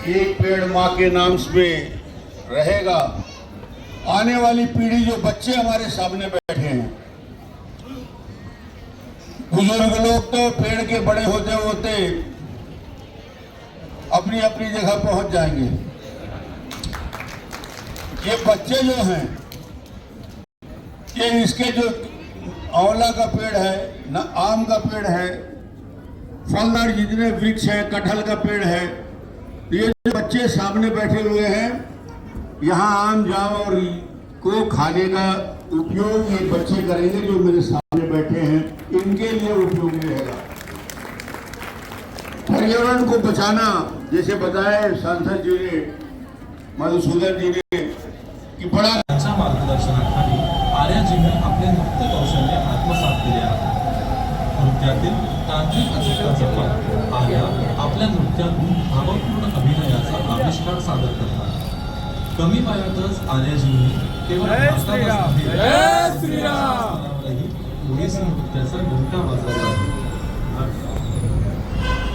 एक पेड़ माँ के नाम पे रहेगा। आने वाली पीढ़ी जो बच्चे हमारे सामने बैठे हैं, बुजुर्ग लोग तो पेड़ के बड़े होते होते अपनी अपनी जगह पहुंच जाएंगे। ये बच्चे जो हैं, ये इसके जो आंवला का पेड़ है ना, आम का पेड़ है, फलदार जितने वृक्ष है, कटहल का पेड़ है, ये जो बच्चे सामने बैठे हुए हैं, यहाँ आम जाम और को खाने का उपयोग ये बच्चे करेंगे जो मेरे सामने बैठे हैं, इनके लिए उपयोगी रहेगा। पर्यावरण को बचाना, जैसे बताया सांसद जी ने, मधुसूदन जी ने, कि बड़ा अच्छा मार्गदर्शनाखाली आर्याजीने आपले नृत्य कौशल्य आत्मसात केले आहे। नृत्यातील तांत्रिक अचूकतेचे फल आर्या आपल्या नृत्यातून भावपूर्ण अभिनयाचा आविष्कार सादर करतात। कमी वयातच आर्याजींनी केवळ ओडिसी नृत्याचा घंटा वाजवला आहे।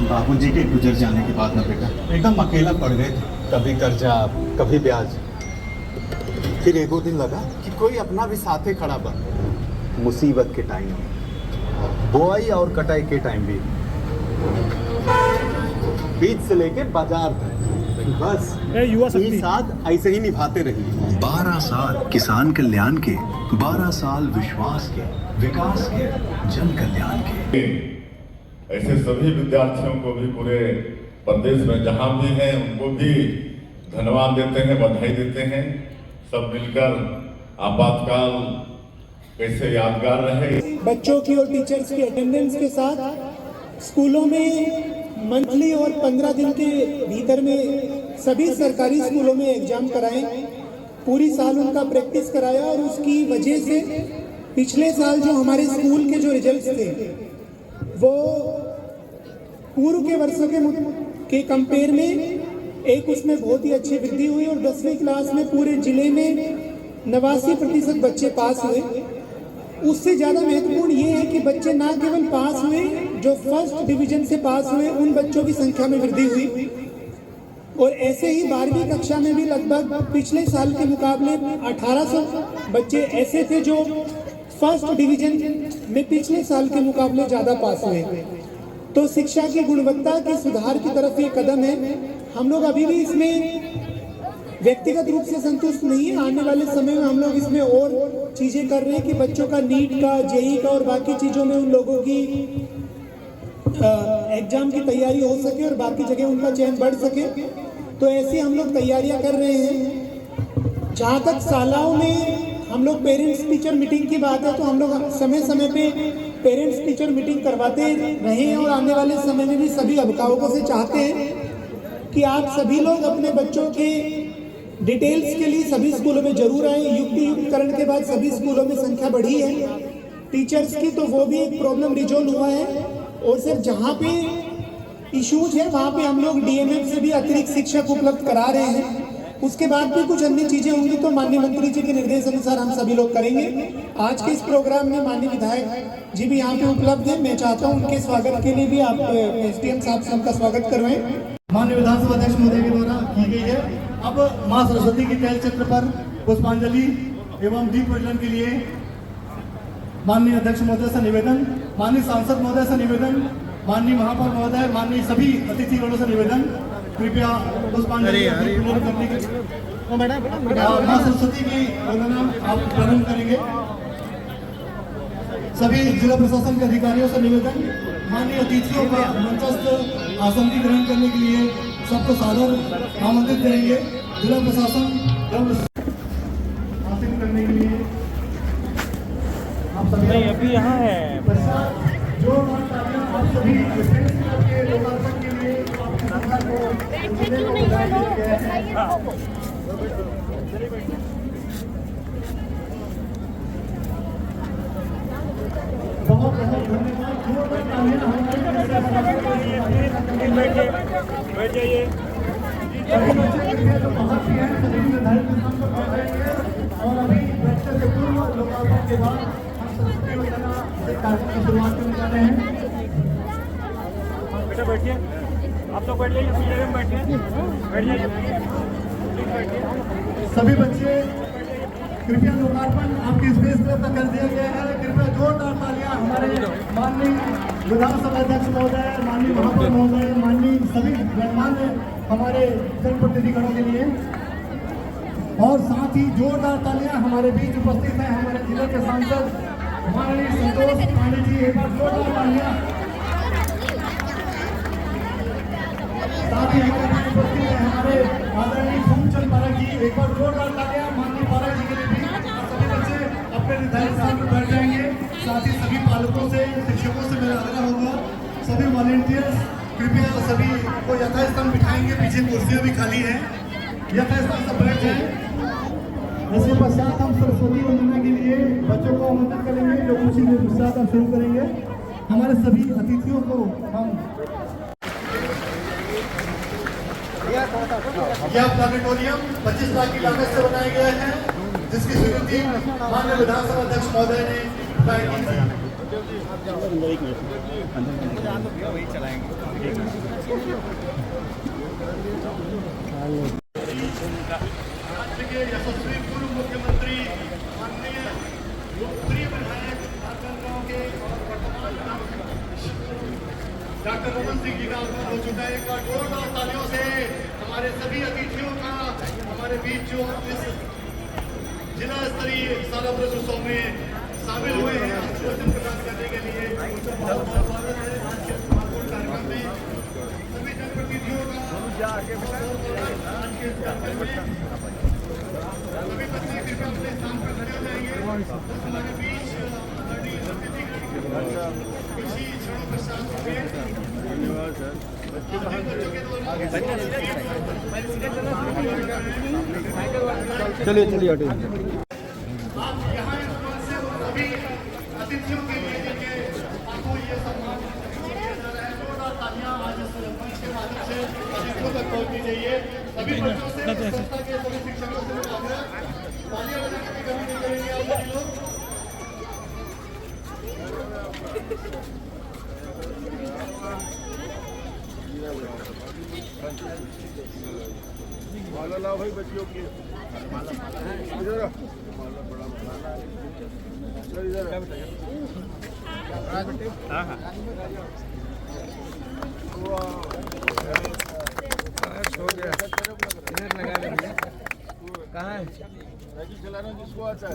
बाबूजी के गुजर जाने के बाद ना बेटा एकदम अकेला पड़ गए थे। कभी कर्जा, कभी ब्याज। फिर एक दो दिन लगा कि कोई अपना भी साथे खड़ा बन। मुसीबत के टाइम में, बुआई और कटाई के टाइम भी, बीज से लेके बाजार तक, बस ये साथ ऐसे ही निभाते रहिए। 12 साल किसान कल्याण के, 12 साल विश्वास के, विकास के, जन कल्याण के। ऐसे सभी विद्यार्थियों को भी पूरे प्रदेश में जहां भी हैं उनको भी धन्यवाद देते हैं, बधाई देते हैं। सब मिलकर आपातकाल कैसे यादगार रहे। बच्चों की और टीचर्स की अटेंडेंस के साथ स्कूलों में मंथली और 15 दिन के भीतर में सभी सरकारी स्कूलों में एग्जाम कराएं। पूरी साल उनका प्रैक्टिस कराया और उसकी वजह से पिछले साल जो हमारे स्कूल के जो रिजल्ट्स थे वो पूर्व के वर्षों के कंपेयर में एक उसमें बहुत ही अच्छी वृद्धि हुई और 10वीं क्लास में पूरे जिले में 89% बच्चे पास हुए। उससे ज़्यादा महत्वपूर्ण ये है कि बच्चे ना केवल पास हुए, जो फर्स्ट डिवीजन से पास हुए उन बच्चों की संख्या में वृद्धि हुई। और ऐसे ही 12वीं कक्षा में भी लगभग पिछले साल के मुकाबले 1800 बच्चे ऐसे थे जो फर्स्ट डिवीजन में पिछले साल के मुकाबले ज़्यादा पास हुए। तो शिक्षा की गुणवत्ता के सुधार की तरफ ये कदम है। हम लोग अभी भी इसमें व्यक्तिगत रूप से संतुष्ट नहीं है। आने वाले समय में हम लोग इसमें और चीज़ें कर रहे हैं कि बच्चों का नीट का, जेई का और बाकी चीज़ों में उन लोगों की एग्जाम की तैयारी हो सके और बाकी जगह उनका चयन बढ़ सके। तो ऐसी हम लोग तैयारियां कर रहे हैं। जहाँ तक शालाओं में हम लोग पेरेंट्स टीचर मीटिंग की बात है, तो हम लोग समय समय पे पेरेंट्स टीचर मीटिंग करवाते रहे हैं और आने वाले समय में भी सभी अभिभावकों से चाहते हैं कि आप सभी लोग अपने बच्चों के डिटेल्स के लिए सभी स्कूलों में जरूर आए। युक्तियुक्तकरण के बाद सभी स्कूलों में संख्या बढ़ी है टीचर्स की, तो वो भी एक प्रॉब्लम रिजोल्व हुआ है। और सिर्फ जहाँ पे इश्यूज है वहाँ पे हम लोग डीएमएफ से भी अतिरिक्त शिक्षक उपलब्ध करा रहे हैं। उसके बाद भी कुछ अन्य चीजें होंगी तो माननीय मंत्री जी के निर्देश अनुसार हम सभी लोग करेंगे। आज के इस प्रोग्राम में माननीय विधायक जी भी यहाँ पे उपलब्ध है। मैं चाहता हूँ उनके स्वागत के लिए भी आप एसडीएम साहब से उनका स्वागत करवाएं। माननीय विधानसभा अध्यक्ष महोदय के द्वारा की गई है। अब मां सरस्वती के तैल चित्र पर पुष्पांजलि एवं दीप प्रज्वलन के लिए माननीय अध्यक्ष महोदय से निवेदन, माननीय सांसद महोदय से निवेदन, माननीय महापौर महोदय, माननीय सभी अतिथिगणों से निवेदन, कृपया पुष्पांजलि करने के लिए मां सरस्वती की वंदना आप प्रारंभ करेंगे। सभी जिला प्रशासन के अधिकारियों से निवेदन, माननीय अतिथियों का मंचस्थ आसन की ग्रहण करने के लिए सबको सादर आमंत्रित करेंगे। जिला प्रशासन आसन करने के लिए आप सभी अभी यहाँ है। जो आप सभी के लोकार्पण के लिए बहुत बहुत धन्यवाद। बैठ जाइए। और अभी बैठने से पूर्व लोकार्पण के बाद हम सरस्वती वंदना कार्यक्रम की शुरुआत करने जा रहे हैं। बेटा बैठिए। सभी बच्चे कृपया लोकार्पण आपके स्पेस पे तक कर दिया गया है। कृपया जोरदार तालियां हमारे माननीय विधानसभा अध्यक्ष महोदय, माननीय महापौर महोदय, माननीय सभी गणमान्य हमारे जनप्रतिनिधिगणों के लिए, और साथ ही जोरदार तालियां हमारे बीच उपस्थित हैं हमारे जिले के सांसद माननीय संतोष पांडे जी। एक बार जोरदार तालियां। साथ ही हमारे बीच उपस्थित हैं हमारे आदरणीय खूबचंद पारक जी। एक बार जोरदार तालियां माननीय पारक जी के लिए भी। सभी बच्चे अपने निर्धारित स्थान पर बैठ जाएंगे। साथ ही सभी पालकों से, शिक्षकों से मेरा आग्रह होगा, सभी वॉलेंटियर्स कृपया सभी को यथास्थान बिठाएंगे। पीछे कुर्सियां भी खाली हैं, यथास्थान सब बैठ जाएं। इसके पश्चात हम सरस्वती वंदना के लिए बच्चों को आमंत्रित करेंगे, जो खुशी के साथ हम शुरू करेंगे। हमारे सभी अतिथियों को हम यह प्लानिटोरियम 25 लाख की लागत से बनाया गया है, जिसकी स्वीकृति माननीय विधानसभा अध्यक्ष महोदय ने तय की थी। राज्य के यशस्वी पूर्व मुख्यमंत्री माननीय लोकप्रिय विधायक राजनांदगांव के और वर्तमान डॉक्टर रमन सिंह जी का आगमन हो चुका है। एक बार जोरदार तालियों से हमारे सभी अतिथियों का हमारे बीच जो इस जिला स्तरीय सारा उत्सव में शामिल हुए हैं आशीर्वचन प्रदान करने के लिए, उनका बहुत बहुत स्वागत है आज के महत्वपूर्ण कार्यक्रम में। सभी जनप्रतिनिधियों का आज के कार्यक्रम में सभी बच्चे कृपया अपने स्थान पर खड़े हो जाएंगे। हमारे बीच आदरणीय अतिथि कुछ ही क्षणों पश्चात होंगे। चलिए चलिए हटिए। आप यहाँ इस मंच से उन सभी अतिथियों के लिए जिनके हाथों ये सम्मान दिया जा रहा है, जोरदार तालियां आज इस मंच के माध्यम से अतिथियों तक पहुंचनी चाहिए। सभी बच्चों से, संस्था के सभी शिक्षकों से आग्रह, तालियां बजाने की कमी नहीं करेंगे आप सभी लोग। माला लाओ भाई बच्चियों की। इधर इधर हो गया, इधर लगा लेंगे। कहाँ है चलाना जिसको आता है?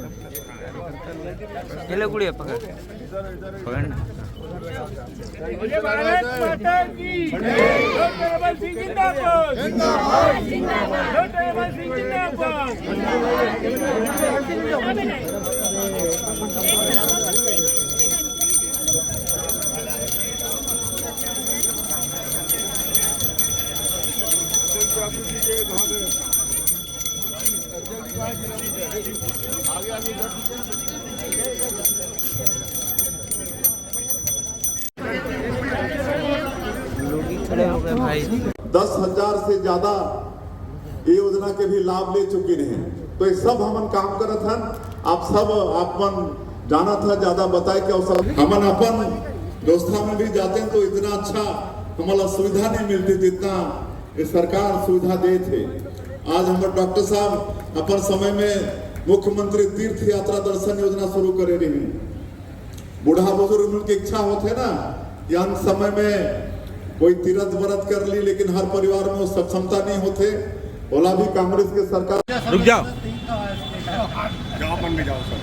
चलो गुड़िया पकड़ पकड़ना। आगे आगे 10,000 से ज्यादा ये योजना के भी लाभ ले चुके हैं। तो ये सब हमन काम करत हन। आप सब आपन जाना था ज्यादा बताए के अवसर हमन अपन व्यवस्था में भी जाते हैं तो इतना अच्छा हमारा सुविधा नहीं मिलती जितना ये सरकार सुविधा दे थे। आज हमारे डॉक्टर साहब अपन समय में मुख्यमंत्री तीर्थ यात्रा दर्शन योजना शुरू करे रही। बूढ़ा बुजुर्ग उनकी इच्छा होते ना कि अंत समय में कोई तीर्थ व्रत कर ली, लेकिन हर परिवार में वो सक्षमता नहीं होते। ओला भी कांग्रेस के सरकार। रुक जाओ, जाओ मन में जाओ सर।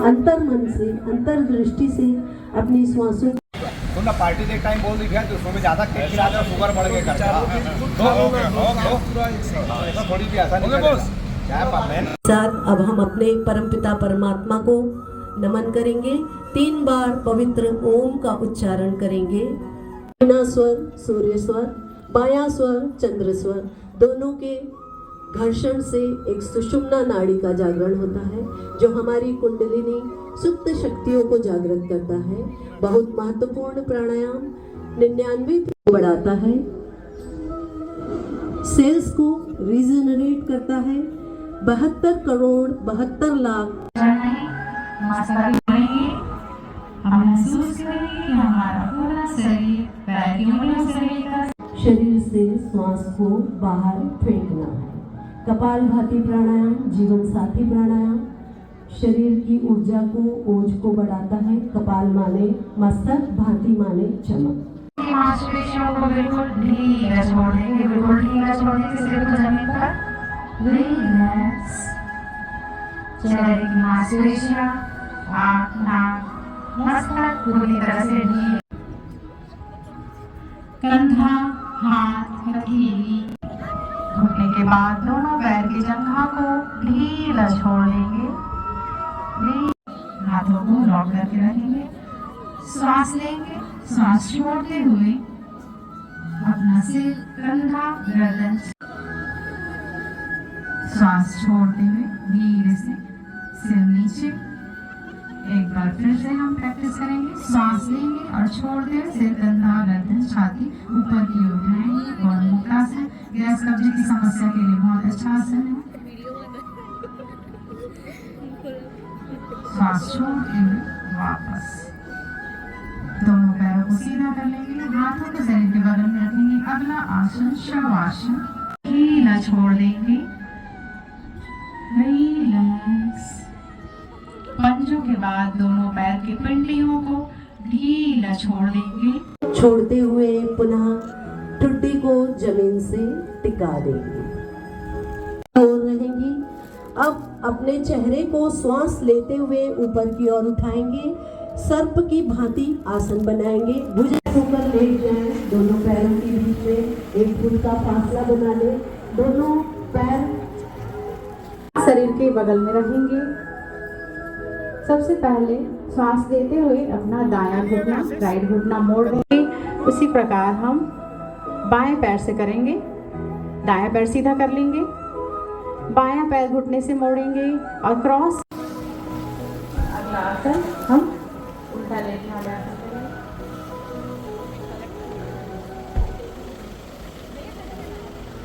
अंतर मन से, अंतर दृष्टि से अपनी श्वासों ना पार्टी ने टाइम बोल दी है तो उसमें ज्यादा शुगर बढ़ गया थोड़ी भी ऐसा नहीं साथ अब हम अपने परमपिता परमात्मा को नमन करेंगे। 3 बार पवित्र ओम का उच्चारण करेंगे। दाहिना स्वर सूर्य स्वर, बायां स्वर चंद्र स्वर, दोनों के घर्षण से एक सुषुम्ना नाड़ी का जागरण होता है, जो हमारी कुंडलिनी सुप्त शक्तियों को जागृत करता है। बहुत महत्वपूर्ण प्राणायाम 99 बढ़ाता है, सेल्स को रीजनरेट करता है। 72 करोड़ 72 लाख महसूस करेंगे कि हमारा पूरा शरीर पैर की उंगलियों से लेकर शरीर से श्वास को बाहर फेंकना है। कपालभाति प्राणायाम जीवन साथी प्राणायाम शरीर की ऊर्जा को ओज को बढ़ाता है। कपाल माने मस्तक, भांति माने चमक। मांसपेशियों को बिल्कुल ढीला छोड़ देंगे, बिल्कुल ढीला छोड़ देंगे सिर को जमीन पर। रिलैक्स। चेहरे की मांसपेशियां, आँख, नाक, मस्तक पूरी तरह से ढीला। कंधा, हाथ, हथेली। घुटने के बाद दोनों पैर की जंघा को ढीला छोड़ देंगे। हाथों को लॉक करके रखेंगे। श्वास लेंगे, श्वास छोड़ते हुए अपना सिर, कंधा, गर्दन, श्वास छोड़ते हुए धीरे से सिर नीचे। एक बार फिर से हम प्रैक्टिस करेंगे। श्वास लेंगे और छोड़ते हुए सिर, कंधा, गर्दन, छाती ऊपर की ओर उठाएंगे। गौण मुक्तासन गैस कब्जे की समस्या के लिए बहुत अच्छा आसन है। श्वास छोड़ते हुए वापस दोनों पैरों को सीधा कर लेंगे। हाथों को शरीर के बगल में रखेंगे। अगला आसन शवासन। ढीला छोड़ देंगे। रिलैक्स। पंजों के बाद दोनों पैर की पिंडलियों को ढीला छोड़ देंगे। छोड़ते हुए पुनः ठुड्डी को जमीन से टिका देंगे और रहेंगी। अब अपने चेहरे को श्वास लेते हुए ऊपर की ओर उठाएंगे। सर्प की भांति आसन बनाएंगे। भुजा होकर लेट जाएं। दोनों पैरों के बीच में 1 फुट का फासला बना लें। दोनों पैर शरीर के बगल में रहेंगे। सबसे पहले श्वास लेते हुए अपना दायां घुटना, राइट घुटना मोड़ देंगे। उसी प्रकार हम बाएं पैर से करेंगे। दायां पैर सीधा कर लेंगे, बायां पैर घुटने से मोड़ेंगे और क्रॉस। अगला आसन हम उल्टा लेटने वाला आसन करेंगे।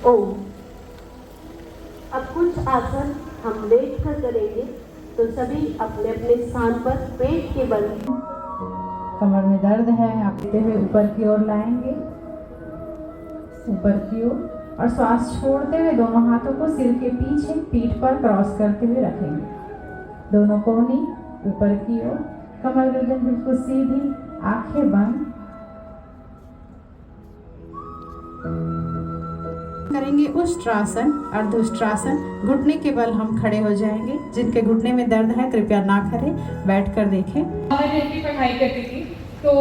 ओम। अब कुछ आसन हम लेट कर करेंगे, तो सभी अपने अपने स्थान पर पेट के बल। कमर में दर्द है, आप लेते हुए ऊपर की ओर लाएंगे, ऊपर की ओर, और श्वास छोड़ते हुए दोनों हाथों को सिर के पीछे पीठ पर क्रॉस करते हुए रखेंगे। दोनों कोहनी ऊपर की ओर, कमर गर्दन बिल्कुल सीधी, आंखें बंद करेंगे। उष्ट्रासन, अर्धउष्ट्रासन। घुटने के बल हम खड़े हो जाएंगे। जिनके घुटने में दर्द है कृपया ना करें, बैठ कर देखें। बाहर रह के पढ़ाई करती थी तो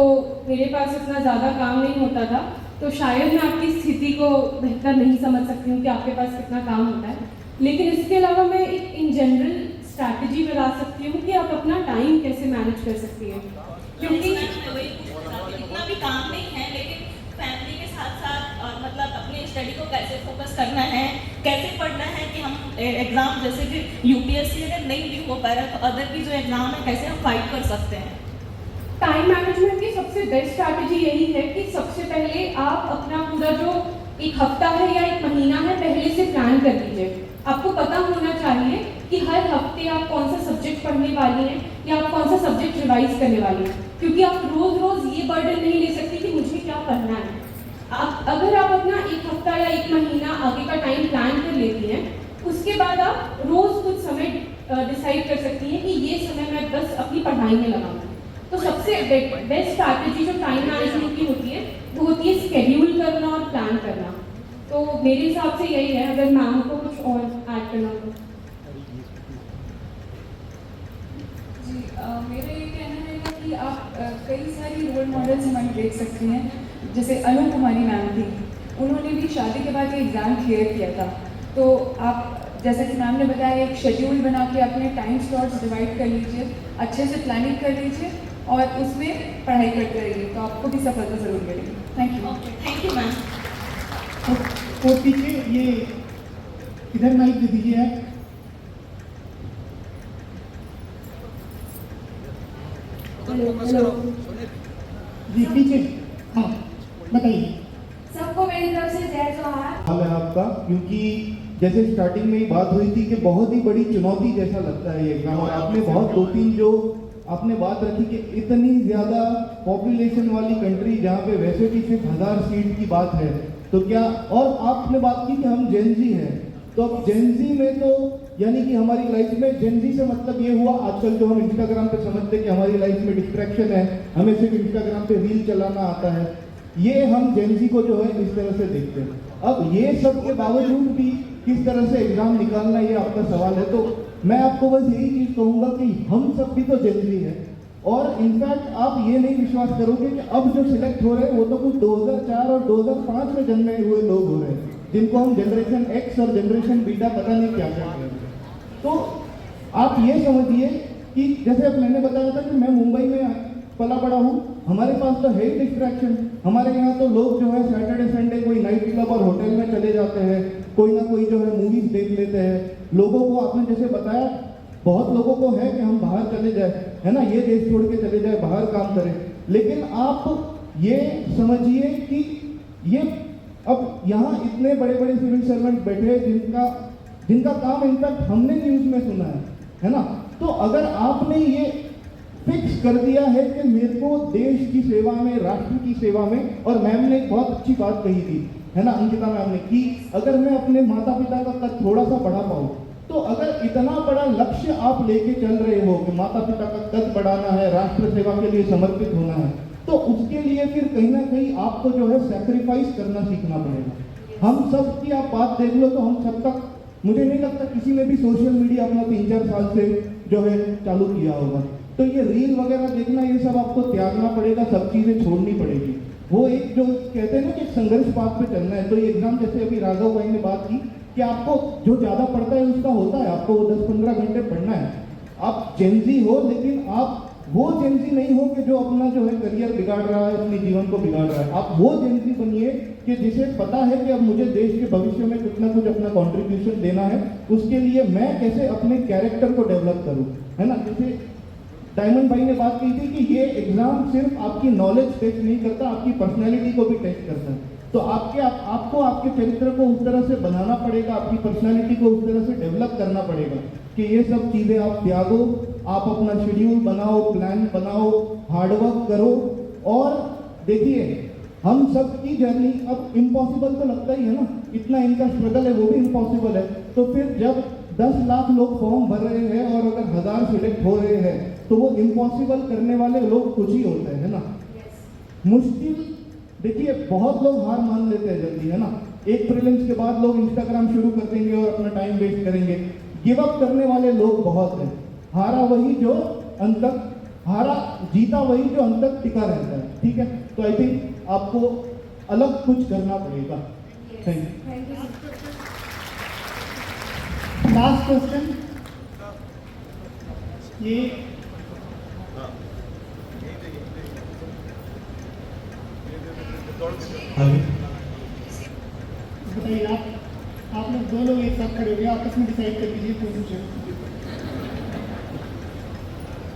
मेरे पास इतना ज़्यादा काम नहीं होता था, तो शायद मैं आपकी स्थिति को बेहतर नहीं समझ सकती हूँ कि आपके पास कितना काम होता है। लेकिन इसके अलावा मैं एक इन जनरल स्ट्रैटेजी बता सकती हूँ कि आप अपना टाइम कैसे मैनेज कर सकती हैं। क्योंकि इतना भी काम नहीं है, लेकिन फैमिली के साथ साथ मतलब अपनी स्टडी को कैसे फोकस करना है, कैसे पढ़ना है कि हम एग्ज़ाम जैसे कि यूपीएससी अगर नहीं भी हो पा रहा तो अदर की जो एग्ज़ाम है कैसे हम फाइट कर सकते हैं। टाइम मैनेजमेंट की सबसे बेस्ट स्ट्रैटेजी यही है कि सबसे पहले आप अपना पूरा जो एक हफ्ता है या एक महीना है पहले से प्लान कर लीजिए। आपको पता होना चाहिए कि हर हफ्ते आप कौन सा सब्जेक्ट पढ़ने वाली हैं या आप कौन सा सब्जेक्ट रिवाइज करने वाली हैं, क्योंकि आप रोज रोज ये बर्डन नहीं ले सकती कि मुझे क्या पढ़ना है। अगर आप अपना एक हफ्ता या एक महीना आगे का टाइम प्लान कर लेती हैं, उसके बाद आप रोज कुछ समय डिसाइड कर सकती हैं कि ये समय मैं बस अपनी पढ़ाई में लगाऊंगी। तो सबसे बेस्ट स्ट्रैटेजी जो टाइम मैनेजमेंट की होती है वो होती है शेड्यूल करना और प्लान करना। तो मेरे हिसाब से यही है। अगर मैम को कुछ और ऐड करना हो। जी मेरा ये कहना है कि आप कई सारी रोल मॉडल्स हमारी देख सकती हैं। जैसे अनु कुमारी मैम थी, उन्होंने भी शादी के बाद एग्ज़ाम क्लियर किया था। तो आप जैसे कि मैम ने बताया एक शेड्यूल बना के अपने टाइम स्लॉट्स डिवाइड कर लीजिए, अच्छे से प्लानिंग कर लीजिए और उसमें पढ़ाई करते रहिए, तो आपको भी सफलता ज़रूर मिलेगी। Thank you. Thank you ma'am. तो पीछे ये इधर माइक दे दीजिए आप। जी पीछे, हाँ बताइए। सबको मेरी तरफ से जय जोहार। हाल है आपका, क्योंकि जैसे स्टार्टिंग में ही बात हुई थी कि बहुत ही बड़ी चुनौती जैसा लगता है ये एग्जाम, और आपने बहुत 2-3 जो आपने बात रखी कि इतनी ज़्यादा पॉपुलेशन वाली कंट्री जहाँ पे वैसे भी सिर्फ 1000 सीट की बात है, तो क्या, और आपने बात की कि हम जेनजी हैं, तो अब जेनजी में तो यानी कि हमारी लाइफ में जेनजी से मतलब ये हुआ आजकल जो हम इंस्टाग्राम पे समझते हैं कि हमारी लाइफ में डिस्ट्रैक्शन है, हमें सिर्फ इंस्टाग्राम पे रील चलाना आता है, ये हम जेनजी को जो है इस तरह से देखते हैं। अब ये सब के बावजूद भी किस तरह से एग्जाम निकालना, ये आपका सवाल है। तो मैं आपको बस यही चीज़ कहूँगा कि हम सब भी तो जेनजी हैं, और इनफैक्ट आप ये नहीं विश्वास करोगे कि अब जो सिलेक्ट हो रहे हैं वो तो कुछ 2004 और 2005 में जन्मे हुए लोग हो रहे हैं, जिनको हम जनरेशन एक्स और जनरेशन बीटा पता नहीं क्या क्या कहते हैं। तो आप ये समझिए कि जैसे अब मैंने बताया था कि मैं मुंबई में पला बड़ा हूँ, हमारे पास तो है ही डिस्ट्रैक्शन। हमारे यहाँ तो लोग जो है सैटरडे संडे कोई नाइट क्लब और होटल में चले जाते हैं, कोई ना कोई जो है मूवीज देख लेते हैं। लोगों को आपने जैसे बताया, बहुत लोगों को है कि हम बाहर चले जाए, है ना, ये देश छोड़ के चले जाए, बाहर काम करें। लेकिन आप ये समझिए कि ये अब यहाँ इतने बड़े बड़े सिविल सर्वेंट बैठे हैं जिनका काम इनफैक्ट हमने न्यूज में सुना है ना। तो अगर आपने ये फिक्स कर दिया है कि मेरे को देश की सेवा में, राष्ट्र की सेवा में, और मैम ने एक बहुत अच्छी बात कही थी, है ना, अंकिता मैम ने, कि अगर मैं अपने माता पिता का कद थोड़ा सा बढ़ा पाऊँ, तो अगर इतना बड़ा लक्ष्य आप लेके चल रहे हो कि माता पिता का कद बढ़ाना है, राष्ट्र सेवा के लिए समर्पित होना है, तो उसके लिए फिर कहीं ना कहीं आपको जो है सैक्रिफाइस करना सीखना पड़ेगा। हम सब की आप बात देख लो तो हम सब तक, मुझे नहीं लगता किसी ने भी सोशल मीडिया अपना 3-4 साल से जो है चालू किया होगा। तो ये रील वगैरह देखना, ये सब आपको त्यागना पड़ेगा, सब चीज़ें छोड़नी पड़ेगी। वो एक जो कहते हैं ना कि संघर्ष पाथ पे चलना है। तो ये एग्जाम, जैसे अभी राघव भाई ने बात की कि आपको जो ज़्यादा पढ़ता है उसका होता है, आपको 10-15 घंटे पढ़ना है। आप जेनजी हो, लेकिन आप वो जेनजी नहीं हो कि जो अपना जो है करियर बिगाड़ रहा है, अपने जीवन को बिगाड़ रहा है। आप वो जेनजी बनिए कि जिसे पता है कि अब मुझे देश के भविष्य में कुछ ना कुछ अपना कंट्रीब्यूशन देना है, उसके लिए मैं कैसे अपने कैरेक्टर को डेवलप करूं, है ना। जैसे डायमंड भाई ने बात की थी कि ये एग्जाम सिर्फ आपकी नॉलेज टेस्ट नहीं करता, आपकी पर्सनैलिटी को भी टेस्ट करता है। तो आपको आपके चरित्र को उस तरह से बनाना पड़ेगा, आपकी पर्सनैलिटी को उस तरह से डेवलप करना पड़ेगा कि ये सब चीज़ें आप त्यागो, आप अपना शेड्यूल बनाओ, प्लान बनाओ, हार्डवर्क करो। और देखिए, हम सब की जर्नी अब इम्पॉसिबल तो लगता ही है ना, इतना इनका स्ट्रगल है, वो भी इम्पॉसिबल है। तो फिर जब 10 लाख लोग फॉर्म भर रहे हैं और अगर 1000 सिलेक्ट हो रहे हैं, तो वो इम्पॉसिबल करने वाले लोग कुछ ही होते हैं, है ना। मुश्किल, देखिए बहुत लोग हार मान लेते हैं जल्दी, है ना। एक प्रीलिम्स के बाद लोग इंस्टाग्राम शुरू कर देंगे और अपना टाइम वेस्ट करेंगे। गिव अप करने वाले लोग बहुत हैं। हारा वही जो अंत तक, जीता वही जो अंत तक टिका रहता है, ठीक है। तो आई थिंक आपको अलग कुछ करना पड़ेगा। Thank you. लास्ट क्वेश्चन, ये बताइए, आप लोग 2 लोग एक साथ खड़े हो गए, आपस में डिसाइड कर लीजिए कोई पूछे,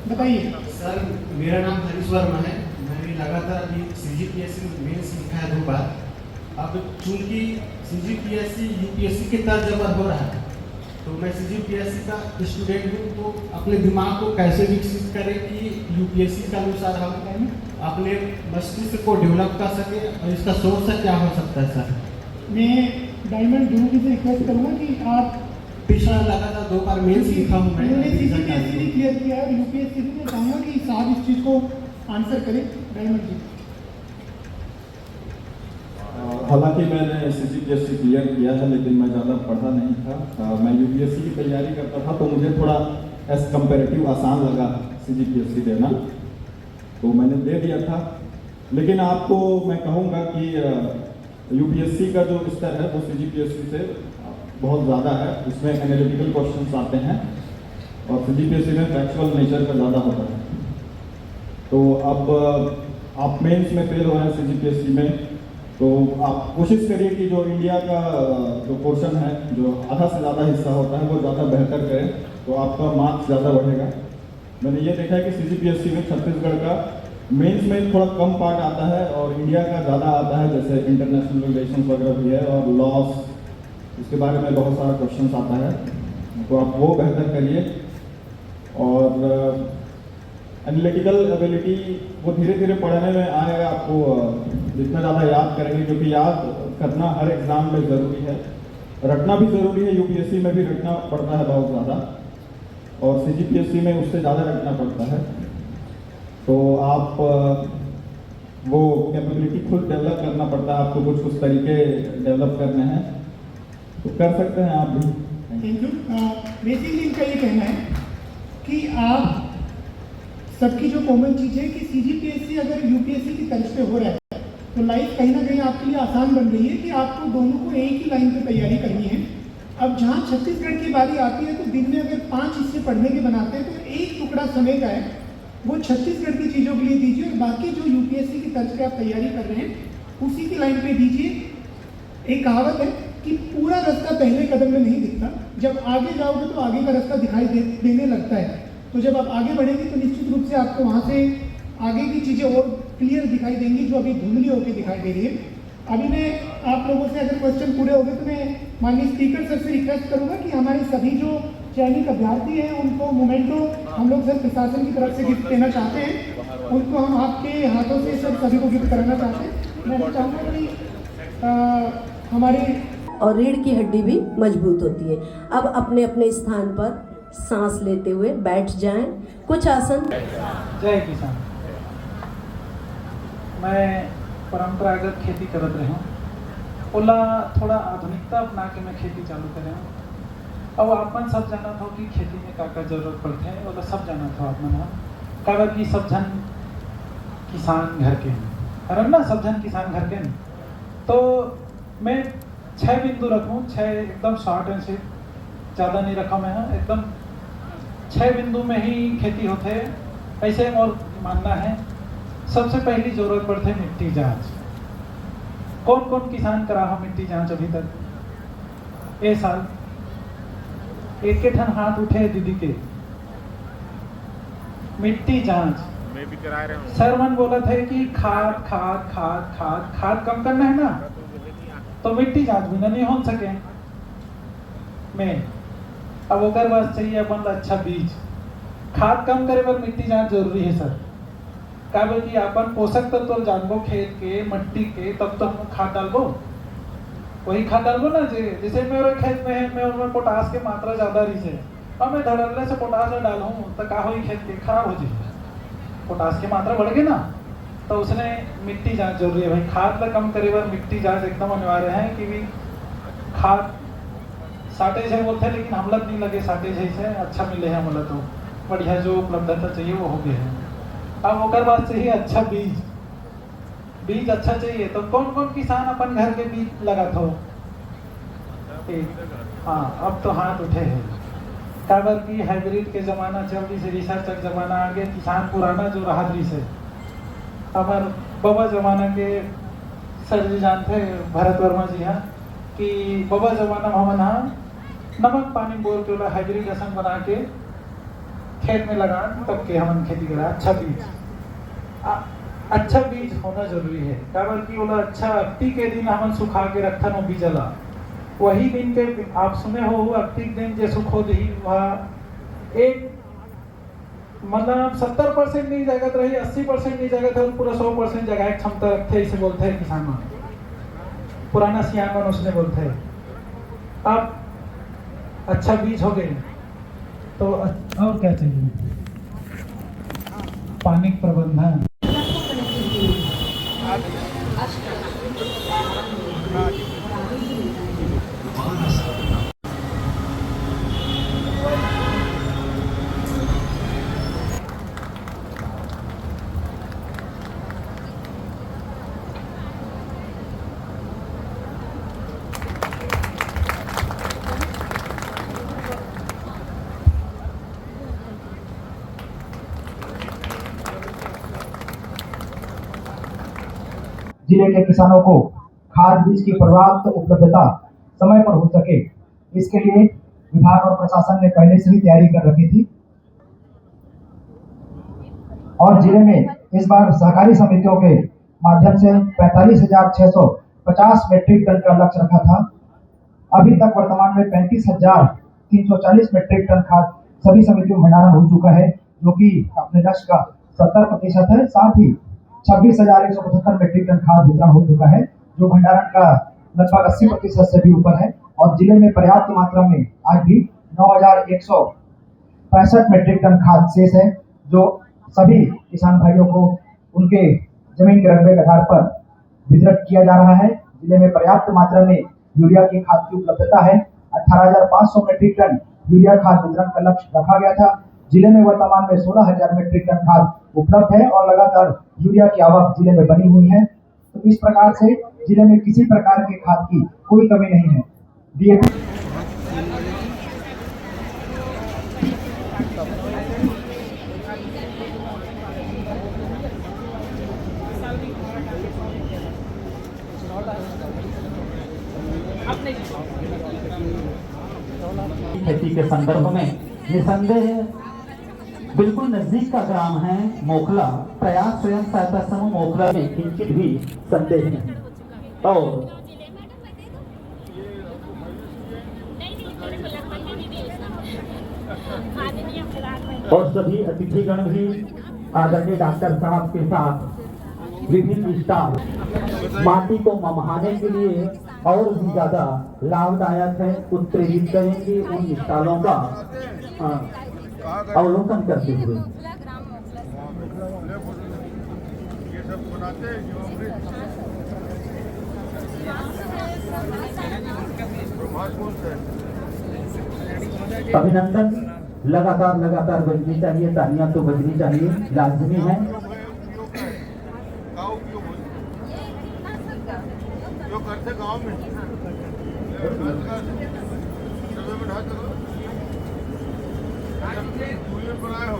बताइए। सर, मेरा नाम हरीश वर्मा है। मैंने लगातार अभी CGPSC मेंस लिखा है 2 बार। अब चूंकि CGPSC UPSC के तर्ज पर हो रहा है, तो मैं CGPSC का स्टूडेंट हूँ, तो अपने दिमाग को कैसे विकसित करें कि UPSC के अनुसार हम अपने मस्तिष्क को डेवलप कर सके, और इसका सोर्स क्या हो सकता है सर? मैं डायमंड गुरु जी से रिक्वेस्ट करूँगा कि आप, पिछला लगातार 2 बार मेंस लिखा हूँ मैं, CGPSC ने क्लियर किया है, UPSC से मैं चाहूँगा कि साहब इस चीज़ को आंसर करें। डायमंड जी। हालांकि मैंने CGPSC क्लियर किया है, लेकिन मैं ज़्यादा पढ़ा नहीं था। मैं UPSC की तैयारी करता था, तो मुझे थोड़ा एज कंपेरेटिव आसान लगा CGPSC देना, तो मैंने दे दिया था। लेकिन आपको मैं कहूँगा कि UPSC का जो स्तर है वो CGPSC से बहुत ज़्यादा है। इसमें एनालिटिकल क्वेश्चंस आते हैं, और CGPSC में फैक्चुअल नेचर का ज़्यादा होता है। तो अब आप मेंस में फेल हो रहे हैं CGPSC में, तो आप कोशिश करिए कि जो इंडिया का जो पोर्शन है, जो आधा से ज़्यादा हिस्सा होता है, वो ज़्यादा बेहतर करें, तो आपका मार्क्स ज़्यादा बढ़ेगा। मैंने ये देखा है कि CGPSC में छत्तीसगढ़ का मेंस में थोड़ा कम पार्ट आता है और इंडिया का ज़्यादा आता है, जैसे इंटरनेशनल रिलेशंस वगैरह भी है, और लॉस, इसके बारे में बहुत सारा क्वेश्चंस आता है, तो आप वो बेहतर करिए। और एनालिटिकल एबिलिटी वो धीरे धीरे पढ़ने में आएगा, आपको जितना ज़्यादा याद करेंगे, क्योंकि याद करना हर एग्ज़ाम में ज़रूरी है, रटना भी ज़रूरी है। यूपीएससी में भी रटना पड़ता है बहुत ज़्यादा, और सीजीपीएससी में उससे ज़्यादा रखना पड़ता है। तो आप वो कैपेबिलिटी खुद डेवलप करना पड़ता है, आपको कुछ कुछ तरीके डेवलप करने हैं, तो कर सकते हैं आप भी। Thank you. बेसिकली इनका ये कहना है कि आप सबकी जो कॉमन चीज़ है कि सीजीपीएससी अगर यूपीएससी की तर्ज पे हो रहा है तो लाइफ कहीं ना कहीं आपके लिए आसान बन रही है कि आपको दोनों को एक ही लाइन पे तैयारी करनी है। अब जहाँ छत्तीसगढ़ की बारी आती है तो दिन में अगर 5 हिस्से पढ़ने के बनाते हैं तो एक टुकड़ा समय का है वो छत्तीसगढ़ की चीज़ों के लिए दीजिए, और बाकी जो यूपीएससी की तर्ज पे आप तैयारी कर रहे हैं उसी की लाइन पे दीजिए। एक कहावत है कि पूरा रास्ता पहले कदम में नहीं दिखता, जब आगे जाओगे तो आगे का रास्ता दिखाई देने लगता है। तो जब आप आगे बढ़ेंगे तो निश्चित रूप से आपको वहाँ से आगे की चीज़ें और क्लियर दिखाई देंगी जो अभी धुंधली होकर दिखाई दे रही है। अभी मैं आप लोगों से अगर क्वेश्चन पूरे हो गए तो मैं माननीय स्पीकर सर से रिक्वेस्ट करूँगा कि हमारे सभी जो चयनित अभ्यर्थी हैं उनको मोमेंटो हम लोग सर प्रशासन की तरफ से गिफ्ट देना चाहते हैं, उनको हम आपके हाथों से सर सभी को गिफ्ट कराना चाहते हैं। मैं चाहूँगा कि हमारे और रीढ़ की हड्डी भी मजबूत होती है। अब अपने अपने स्थान पर सांस लेते हुए बैठ जाएं। कुछ आसन। जय किसान। मैं परंपरागत खेती करत रहा हूँ, ओला थोड़ा आधुनिकता अपना के मैं खेती चालू कर रहा हूँ। अब आपन सब जाना था कि खेती में का जरूरत पड़ते हैं, ओला सब जाना था आपन कारण कि सब जन किसान घर के हैं ना, सब जन किसान घर के हैं। तो मैं 6 बिंदु रखूँ, 6 एकदम शॉर्ट एंड स्वीट, ज़्यादा नहीं रखा मैं, एकदम 6 बिंदु में ही खेती होते है। ऐसे और मानना है सबसे पहली जरूरत पड़ती है मिट्टी जांच। कौन कौन किसान करा हो मिट्टी जांच अभी तक? ए साल एक के ठन हाथ उठे दीदी के मिट्टी जांच। मैं भी करा रहा हूँ। सरवन बोला थे कि खाद खाद खाद खाद खाद कम करना है ना, तो मिट्टी जांच भी नहीं हो सके में। अब ओकर बाद चाहिए अपन अच्छा बीज। खाद कम करे पर मिट्टी जांच जरूरी है सर, काबर कि अपन पोषक तत्व तो जानबो खेत के मट्टी के, तब तो हम खाद डालबो, वही खाद डालबो ना। जैसे मेरे खेत में है, मैं उनमें पोटास की मात्रा ज्यादा रही है, अब मैं धड़ल्ले से पोटास डालूँ तो का हो खेत के खराब हो जाए, पोटास की मात्रा बढ़ गई ना, तो उसने मिट्टी जांच जरूरी है भाई। खाद ला कम करे पर मिट्टी जांच एकदम अनिवार्य है कि भी खाद साटेज है बोलते हैं, लेकिन हमला नहीं लगे साटेज है, अच्छा मिले है हमला, तो बढ़िया जो उपलब्धता चाहिए वो हो गया है। अब ओकर बाद चाहिए अच्छा बीज। बीज अच्छा चाहिए तो कौन कौन किसान अपन घर के बीज लगात हो? हाँ, अब तो हाथ उठे हैं, काबर की हाइब्रिड के जमाना चल रही से, रिसर्च का जमाना आ गया। किसान पुराना जो रहा रही से हमार बाबा जमाना के सर जी जानते भरत वर्मा जी हाँ, कि बाबा जमाना में हमन नमक पानी बोल के हाइब्रिड रसन बना के खेत में लगा, तब के हमन खेती करा। अच्छा बीज, अच्छा बीज होना जरूरी है, कारण कि वो अच्छा अक्ति के दिन हमन सुखा के रखन वो बीजला, वही दिन के आप सुने हो अक्ति के दिन जे सुखो दी वह एक मतलब 70% नहीं जगत रही, 80% नहीं जगत है, पूरा 100% जगह क्षमता रखते, इसे बोलते हैं किसान पुराना सियान उसने बोलते हैं। अब अच्छा बीज हो गए तो और क्या चाहिए? पानी प्रबंधन। जिले के किसानों को खाद बीज की पर्याप्त उपलब्धता समय पर हो सके, इसके लिए विभाग और प्रशासन ने पहले से ही तैयारी कर रखी थी। और जिले में इस बार सहकारी समितियों के माध्यम से 45,650 मेट्रिक टन का लक्ष्य रखा था। अभी तक वर्तमान में 35,340 मेट्रिक टन खाद सभी समितियों में भंडारण हो चुका है। जो कि अपने लक्ष्य का 70% है। साथ ही 26,175 मीट्रिक टन खाद वितरण हो चुका है, जो भंडारण का लगभग 80% से भी ऊपर है। और जिले में पर्याप्त मात्रा में आज भी 9,165 मीट्रिक टन खाद शेष है, जो सभी किसान भाइयों को उनके जमीन के रकबे के आधार पर वितरित किया जा रहा है। जिले में पर्याप्त मात्रा में यूरिया की खाद की उपलब्धता है। 18,500 मीट्रिक टन यूरिया खाद वितरण का लक्ष्य रखा गया था। जिले में वर्तमान में 16,000 मीट्रिक टन खाद उपलब्ध है और लगातार यूरिया की आवक जिले में बनी हुई है। तो इस प्रकार से जिले में किसी प्रकार के खाद की कोई कमी नहीं है। डीएपी खेती के संदर्भ में निसंदेह बिल्कुल नजदीक का ग्राम है मोखला। प्रयास स्वयं सहायता समूह मोखला में किंचित भी संदेह नहीं। और सभी अतिथिगण भी आदरणीय डॉक्टर साहब के साथ विभिन्न स्टाफ माटी को ममहाने के लिए और भी ज्यादा लाभदायक है, उत्प्रेरित करेंगे उन स्टालों का अवलोकन करते हुए। अभिनंदन लगातार बजनी चाहिए, तालियां तो बजनी चाहिए, लाजमी है। जो करते गांव में बनाए हो